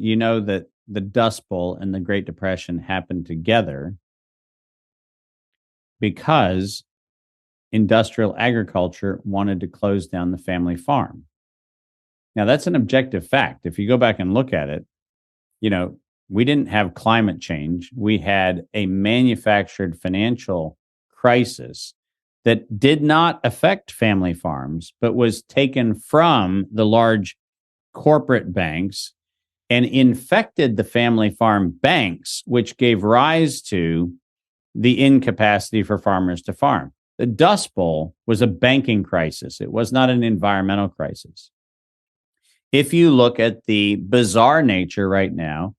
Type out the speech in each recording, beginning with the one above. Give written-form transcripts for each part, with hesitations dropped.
you know that the Dust Bowl and the Great Depression happened together because industrial agriculture wanted to close down the family farm. Now, that's an objective fact. If you go back and look at it, we didn't have climate change. We had a manufactured financial crisis that did not affect family farms, but was taken from the large corporate banks and infected the family farm banks, which gave rise to the incapacity for farmers to farm. The Dust Bowl was a banking crisis. It was not an environmental crisis. If you look at the bizarre nature right now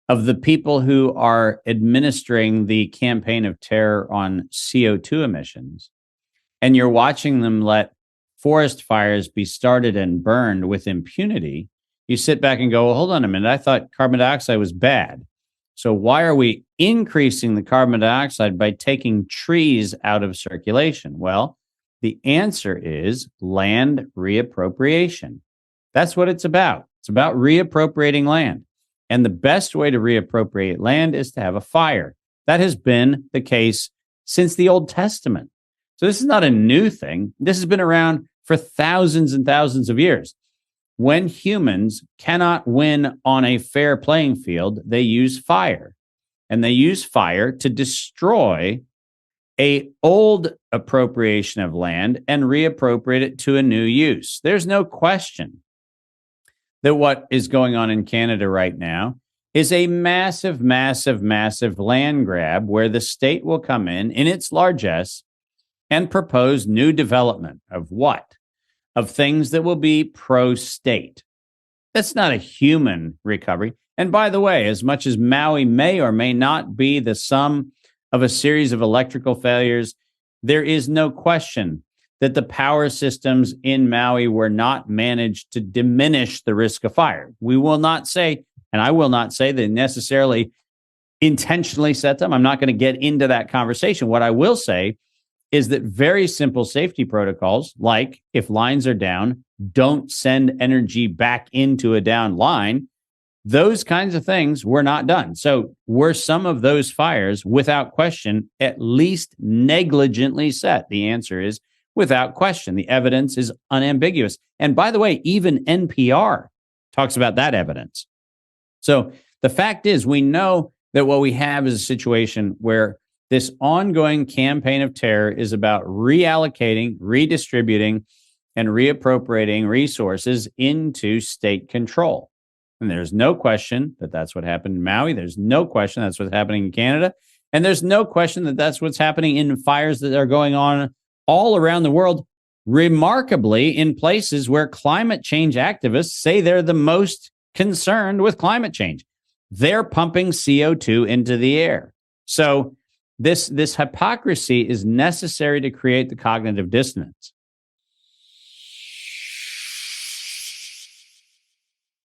of the people who are administering the campaign of terror on CO2 emissions, and you're watching them let forest fires be started and burned with impunity, you sit back and go, well, hold on a minute. I thought carbon dioxide was bad. So why are we increasing the carbon dioxide by taking trees out of circulation? Well, the answer is land reappropriation. That's what it's about. It's about reappropriating land. And the best way to reappropriate land is to have a fire. That has been the case since the Old Testament. So this is not a new thing. This has been around for thousands and thousands of years. When humans cannot win on a fair playing field, they use fire. And they use fire to destroy an old appropriation of land and reappropriate it to a new use. There's no question that what is going on in Canada right now is a massive, massive, massive land grab where the state will come in its largesse and propose new development of what? Of things that will be pro-state. That's not a human recovery. And by the way, as much as Maui may or may not be the sum of a series of electrical failures, there is no question that the power systems in Maui were not managed to diminish the risk of fire. We will not say, and I will not say they necessarily intentionally set them. I'm not going to get into that conversation. What I will say is that very simple safety protocols, like if lines are down, don't send energy back into a down line. Those kinds of things were not done. So were some of those fires, without question, at least negligently set? The answer is without question. The evidence is unambiguous. And by the way, even NPR talks about that evidence. So the fact is, we know that what we have is a situation where this ongoing campaign of terror is about reallocating, redistributing, and reappropriating resources into state control. And there's no question that that's what happened in Maui. There's no question that's what's happening in Canada. And there's no question that that's what's happening in fires that are going on all around the world, remarkably in places where climate change activists say they're the most concerned with climate change. They're pumping CO2 into the air. So this hypocrisy is necessary to create the cognitive dissonance.